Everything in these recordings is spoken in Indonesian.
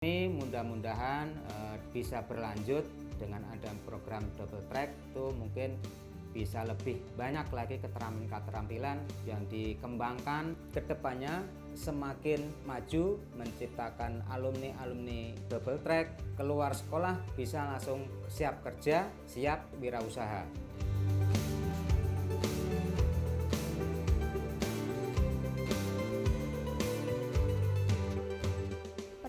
Ini mudah-mudahan bisa berlanjut dengan ada program double track, itu mungkin bisa lebih banyak lagi keterampilan yang dikembangkan ke depannya, semakin maju menciptakan alumni-alumni double track keluar sekolah bisa langsung siap kerja, siap wirausaha.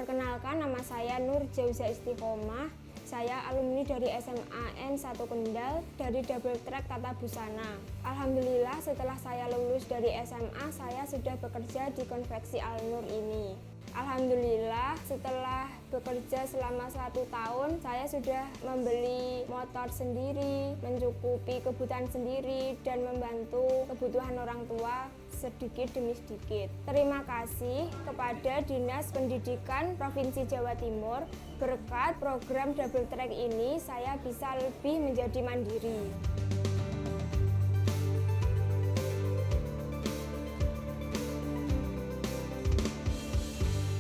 Perkenalkan, nama saya Nur Jauza Istiqomah. Saya alumni dari SMA N1 Kendal dari double track Tata Busana. Alhamdulillah setelah saya lulus dari SMA, saya sudah bekerja di konveksi Al-Nur ini. Alhamdulillah setelah bekerja selama 1 tahun, saya sudah membeli motor sendiri, mencukupi kebutuhan sendiri, dan membantu kebutuhan orang tua sedikit demi sedikit. Terima kasih kepada Dinas Pendidikan Provinsi Jawa Timur. Berkat program double track ini, saya bisa lebih menjadi mandiri.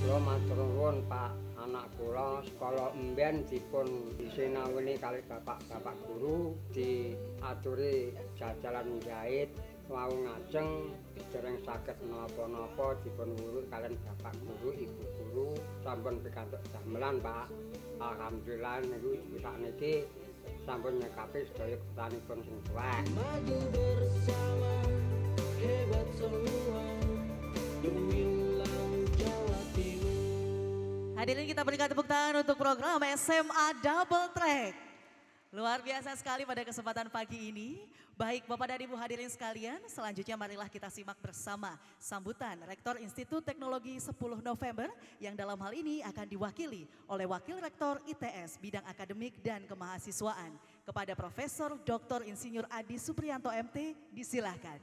Kula matur nuwun Pak, anak kula sekolah mbiyen dipun sinawuni kali bapak-bapak guru, diaturi jajalan jahit wau ngajeng dereng saged napa-napa dipun wuru kalian bapak guru, ibu guru sampun pikantuk damelan Pak. Alhamdulillah niku sakniki sampun nyekapi sedaya kebutuhanipun sing tuwek. Maju bersama hebat semua demi Jawa Timur. Hadirin kita berikan tepuk tangan untuk program SMA Double Track. Luar biasa sekali pada kesempatan pagi ini. Baik Bapak dan Ibu hadirin sekalian, selanjutnya marilah kita simak bersama sambutan Rektor Institut Teknologi 10 November yang dalam hal ini akan diwakili oleh Wakil Rektor ITS Bidang Akademik dan Kemahasiswaan kepada Profesor Dr. Insinyur Adi Supriyanto MT, disilahkan.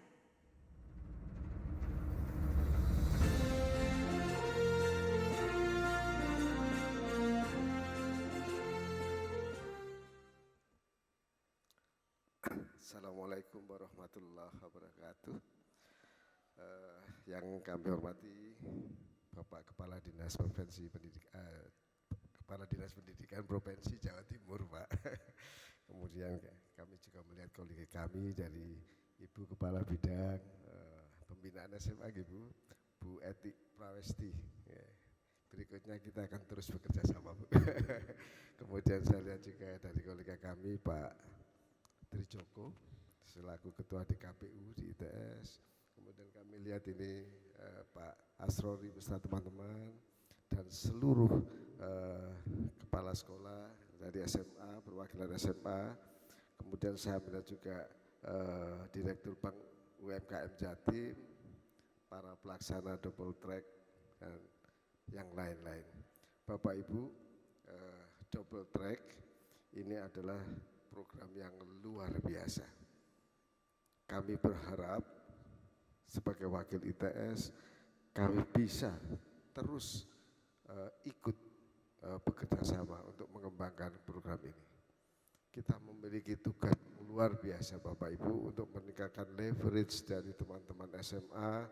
Assalamualaikum warahmatullahi wabarakatuh. Yang kami hormati Bapak Kepala Dinas Pendidikan Provinsi Jawa Timur, Pak. Kemudian kami juga melihat kolega kami dari Ibu Kepala Bidang Pembinaan SMA, Bu Eti Prawesti. Berikutnya kita akan terus bekerja sama, Bu. Kemudian saya lihat juga dari kolega kami Pak Trijoko selaku Ketua DKPU di ITS. Kemudian kami lihat ini Pak Asrori beserta teman-teman dan seluruh kepala sekolah dari SMA, perwakilan SMA. Kemudian saya melihat juga Direktur Bank UMKM Jatim, para pelaksana double track dan yang lain-lain. Bapak Ibu, double track ini adalah program yang luar biasa. Kami berharap sebagai wakil ITS kami bisa terus ikut bekerja sama untuk mengembangkan program ini. Kita memiliki tugas luar biasa Bapak Ibu untuk meningkatkan leverage dari teman-teman SMA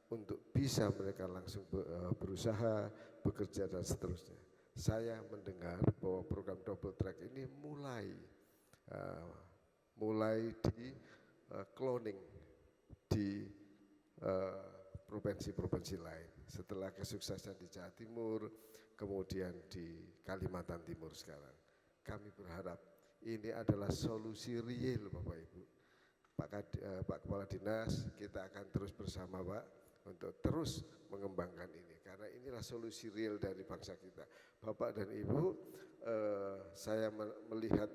untuk bisa mereka langsung berusaha, bekerja dan seterusnya. Saya mendengar bahwa program double track ini mulai di cloning di provinsi-provinsi lain. Setelah kesuksesan di Jawa Timur, kemudian di Kalimantan Timur sekarang. Kami berharap ini adalah solusi real Bapak Ibu. Pak Kepala Dinas, kita akan terus bersama Pak untuk terus mengembangkan ini karena inilah solusi real dari bangsa kita. Bapak dan Ibu, saya melihat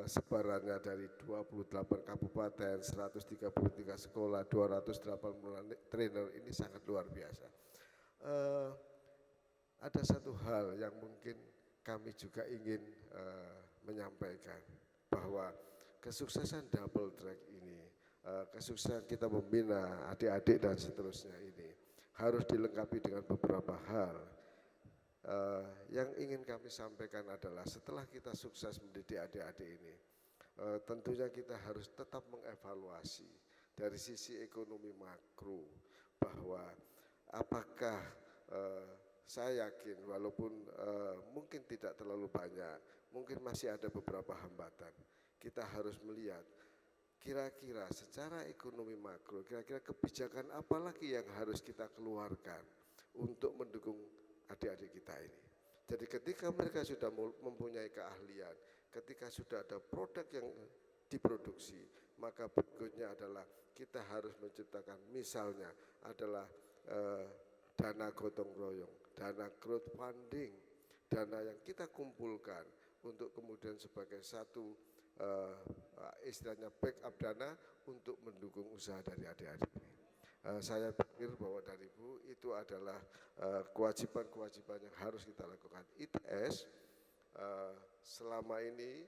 sebarannya dari 28 kabupaten, 133 sekolah, 280 trainer, ini sangat luar biasa. Ada satu hal yang mungkin kami juga ingin menyampaikan bahwa kesuksesan double track ini, kesuksesan kita membina adik-adik dan seterusnya ini harus dilengkapi dengan beberapa hal. Yang ingin kami sampaikan adalah setelah kita sukses mendidik adik-adik ini, tentunya kita harus tetap mengevaluasi dari sisi ekonomi makro bahwa apakah saya yakin walaupun mungkin tidak terlalu banyak, mungkin masih ada beberapa hambatan. Kita harus melihat kira-kira secara ekonomi makro, kira-kira kebijakan apa lagi yang harus kita keluarkan untuk mendukung adik-adik kita ini. Jadi ketika mereka sudah mempunyai keahlian, ketika sudah ada produk yang diproduksi, maka berikutnya adalah kita harus menciptakan misalnya adalah dana gotong royong, dana crowdfunding, dana yang kita kumpulkan untuk kemudian sebagai satu istilahnya backup dana untuk mendukung usaha dari adik-adik ini. Saya pikir bahwa dari Ibu itu adalah kewajiban-kewajiban yang harus kita lakukan. ITS selama ini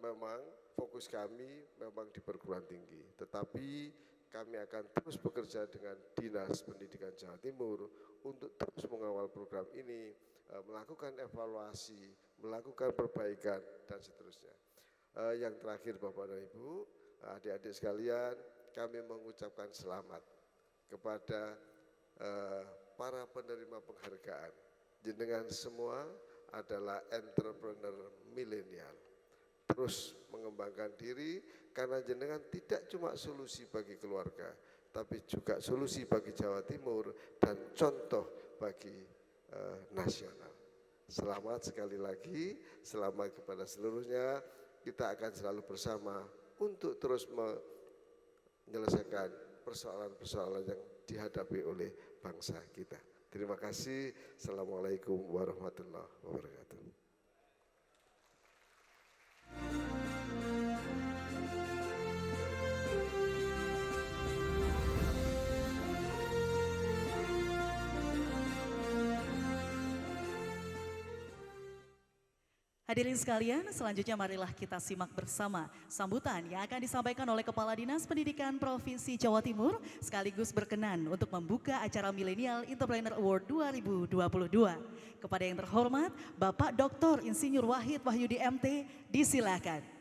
memang fokus kami memang di perguruan tinggi, tetapi kami akan terus bekerja dengan Dinas Pendidikan Jawa Timur untuk terus mengawal program ini, melakukan evaluasi, melakukan perbaikan dan seterusnya. Yang terakhir Bapak dan Ibu, adik-adik sekalian, kami mengucapkan selamat kepada para penerima penghargaan. Jenengan semua adalah entrepreneur milenial. Terus mengembangkan diri karena jenengan tidak cuma solusi bagi keluarga, tapi juga solusi bagi Jawa Timur dan contoh bagi nasional. Selamat sekali lagi, selamat kepada seluruhnya. Kita akan selalu bersama untuk terus menyelesaikan persoalan-persoalan yang dihadapi oleh bangsa kita. Terima kasih. Assalamualaikum warahmatullahi wabarakatuh. Hadirin sekalian, selanjutnya marilah kita simak bersama sambutan yang akan disampaikan oleh Kepala Dinas Pendidikan Provinsi Jawa Timur sekaligus berkenan untuk membuka acara Millennial Entrepreneur Award 2022. Kepada yang terhormat, Bapak Dr. Insinyur Wahid Wahyudi MT, disilakan.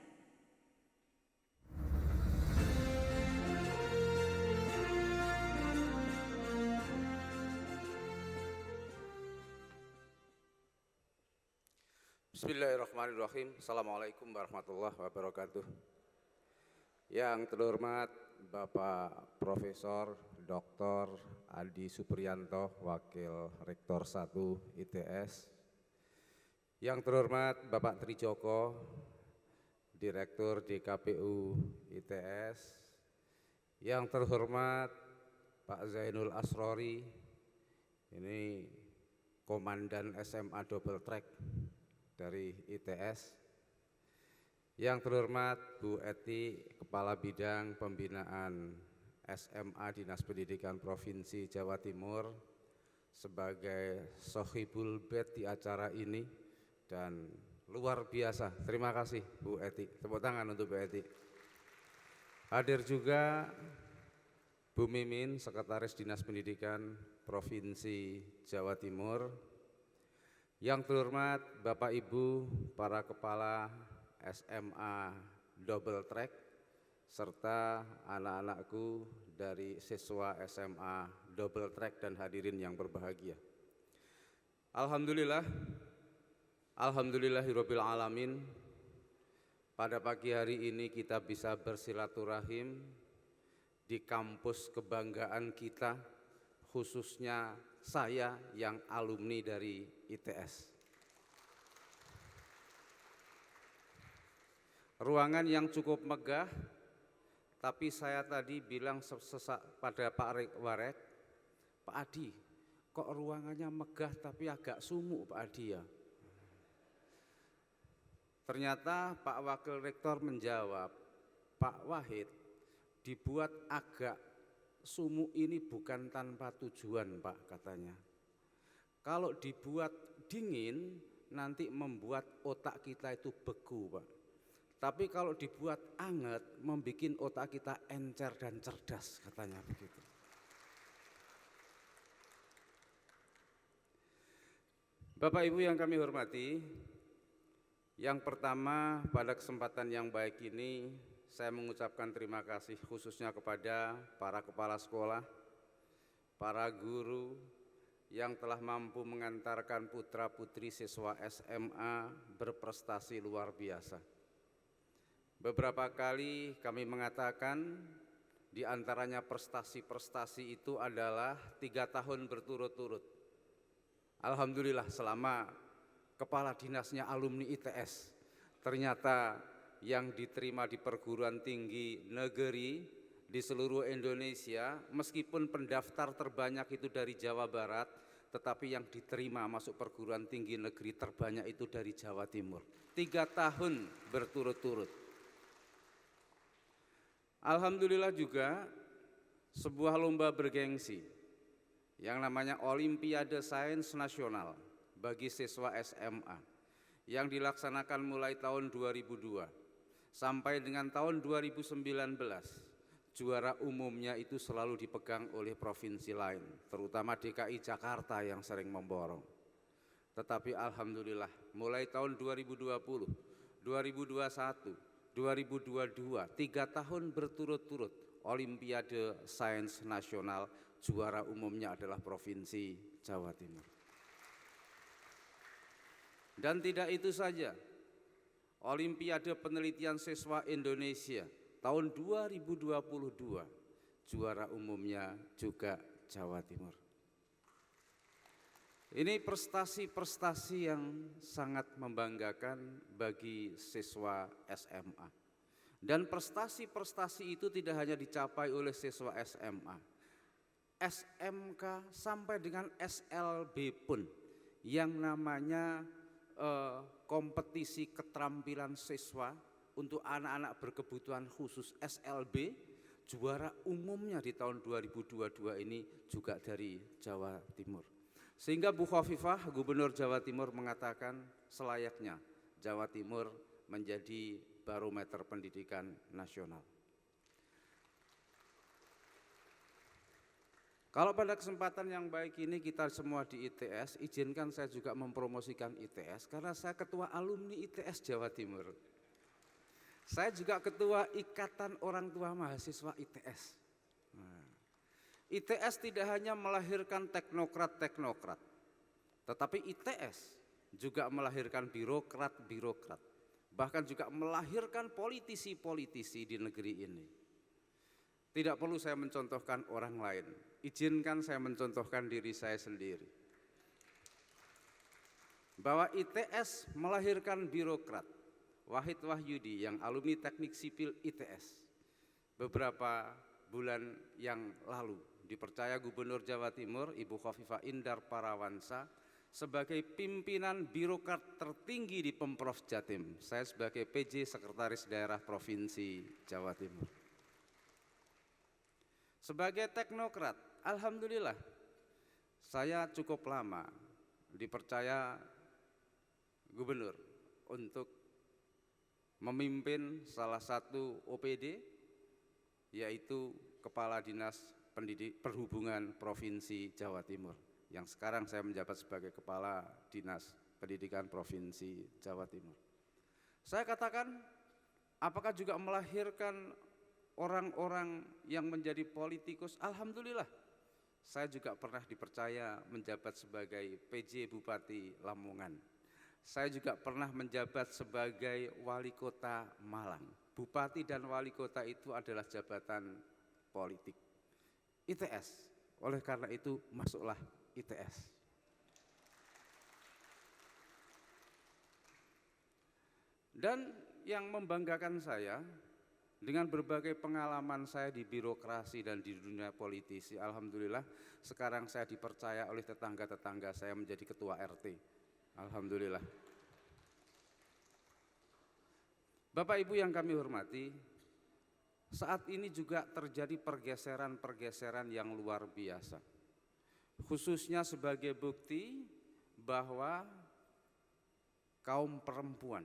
Bismillahirrahmanirrahim. Assalamualaikum warahmatullahi wabarakatuh. Yang terhormat Bapak Profesor Dr. Adi Supriyanto, Wakil Rektor 1 ITS. Yang terhormat Bapak Trijoko, Direktur DKPU ITS. Yang terhormat Pak Zainul Asrori, ini Komandan SMA Double Track dari ITS. Yang terhormat Bu Eti, Kepala Bidang Pembinaan SMA Dinas Pendidikan Provinsi Jawa Timur, sebagai sohibul bed di acara ini, dan luar biasa, terima kasih Bu Eti, tepuk tangan untuk Bu Eti. Hadir juga Bu Mimin, Sekretaris Dinas Pendidikan Provinsi Jawa Timur. Yang terhormat Bapak Ibu, para kepala SMA Double Track, serta anak-anakku dari siswa SMA Double Track dan hadirin yang berbahagia. Alhamdulillahirabbil alamin. Pada pagi hari ini kita bisa bersilaturahim di kampus kebanggaan kita, khususnya saya yang alumni dari ITS. Ruangan yang cukup megah, tapi saya tadi bilang pada Pak Warek, Pak Adi, kok ruangannya megah tapi agak sumuk Pak Adi ya? Ternyata Pak Wakil Rektor menjawab, Pak Wahid, dibuat agak sumuk ini bukan tanpa tujuan Pak, katanya. Kalau dibuat dingin nanti membuat otak kita itu beku Pak. Tapi kalau dibuat anget membuat otak kita encer dan cerdas, katanya begitu. Bapak Ibu yang kami hormati, yang pertama pada kesempatan yang baik ini saya mengucapkan terima kasih khususnya kepada para kepala sekolah, para guru, yang telah mampu mengantarkan putra-putri siswa SMA berprestasi luar biasa. Beberapa kali kami mengatakan di antaranya prestasi-prestasi itu adalah 3 tahun berturut-turut. Alhamdulillah selama kepala dinasnya alumni ITS, ternyata yang diterima di perguruan tinggi negeri di seluruh Indonesia, meskipun pendaftar terbanyak itu dari Jawa Barat, tetapi yang diterima masuk perguruan tinggi negeri terbanyak itu dari Jawa Timur. 3 tahun berturut-turut. Alhamdulillah juga sebuah lomba bergengsi yang namanya Olimpiade Sains Nasional bagi siswa SMA yang dilaksanakan mulai tahun 2002 sampai dengan tahun 2019. Juara umumnya itu selalu dipegang oleh provinsi lain, terutama DKI Jakarta yang sering memborong. Tetapi alhamdulillah mulai tahun 2020, 2021, 2022, 3 tahun berturut-turut Olimpiade Sains Nasional, juara umumnya adalah Provinsi Jawa Timur. Dan tidak itu saja, Olimpiade Penelitian Siswa Indonesia tahun 2022, juara umumnya juga Jawa Timur. Ini prestasi-prestasi yang sangat membanggakan bagi siswa SMA. Dan prestasi-prestasi itu tidak hanya dicapai oleh siswa SMA, SMK sampai dengan SLB pun yang namanya kompetisi keterampilan siswa untuk anak-anak berkebutuhan khusus SLB, juara umumnya di tahun 2022 ini juga dari Jawa Timur. Sehingga Bu Khofifah, Gubernur Jawa Timur mengatakan selayaknya Jawa Timur menjadi barometer pendidikan nasional. Kalau pada kesempatan yang baik ini kita semua di ITS, izinkan saya juga mempromosikan ITS karena saya ketua alumni ITS Jawa Timur. Saya juga ketua Ikatan Orang Tua Mahasiswa ITS. ITS tidak hanya melahirkan teknokrat-teknokrat, tetapi ITS juga melahirkan birokrat-birokrat, bahkan juga melahirkan politisi-politisi di negeri ini. Tidak perlu saya mencontohkan orang lain, izinkan saya mencontohkan diri saya sendiri. Bahwa ITS melahirkan birokrat, Wahid Wahyudi yang alumni Teknik Sipil ITS, beberapa bulan yang lalu dipercaya Gubernur Jawa Timur Ibu Khofifah Indar Parawansa sebagai pimpinan birokrat tertinggi di Pemprov Jatim. Saya sebagai PJ Sekretaris Daerah Provinsi Jawa Timur. Sebagai teknokrat, alhamdulillah saya cukup lama dipercaya Gubernur untuk memimpin salah satu OPD, yaitu Kepala Dinas Perhubungan Provinsi Jawa Timur, yang sekarang saya menjabat sebagai Kepala Dinas Pendidikan Provinsi Jawa Timur. Saya katakan, apakah juga melahirkan orang-orang yang menjadi politikus? Alhamdulillah, saya juga pernah dipercaya menjabat sebagai PJ Bupati Lamongan. Saya juga pernah menjabat sebagai Wali Kota Malang. Bupati dan Wali Kota itu adalah jabatan politik. ITS, oleh karena itu masuklah ITS. Dan yang membanggakan saya, dengan berbagai pengalaman saya di birokrasi dan di dunia politisi, alhamdulillah sekarang saya dipercaya oleh tetangga-tetangga saya menjadi ketua RT. Alhamdulillah. Bapak Ibu yang kami hormati, saat ini juga terjadi pergeseran-pergeseran yang luar biasa. Khususnya sebagai bukti bahwa kaum perempuan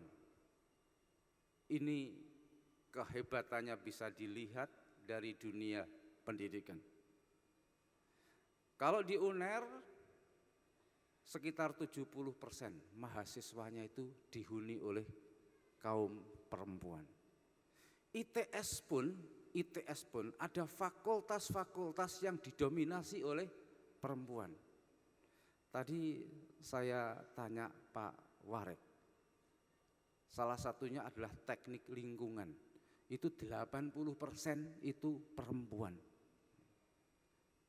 ini kehebatannya bisa dilihat dari dunia pendidikan. Kalau di UNER sekitar 70% mahasiswanya itu dihuni oleh kaum perempuan. ITS pun ada fakultas-fakultas yang didominasi oleh perempuan. Tadi saya tanya Pak Warek, salah satunya adalah teknik lingkungan. Itu 80% itu perempuan.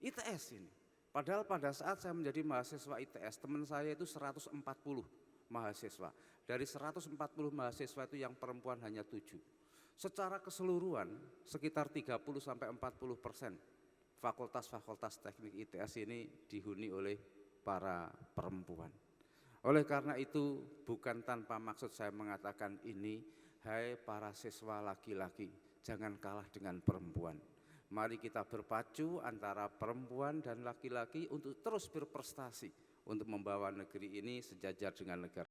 ITS ini. Padahal pada saat saya menjadi mahasiswa ITS, teman saya itu 140 mahasiswa. Dari 140 mahasiswa itu yang perempuan hanya 7. Secara keseluruhan sekitar 30-40% fakultas-fakultas teknik ITS ini dihuni oleh para perempuan. Oleh karena itu bukan tanpa maksud saya mengatakan ini, hai para siswa laki-laki, jangan kalah dengan perempuan. Mari kita berpacu antara perempuan dan laki-laki untuk terus berprestasi untuk membawa negeri ini sejajar dengan negara.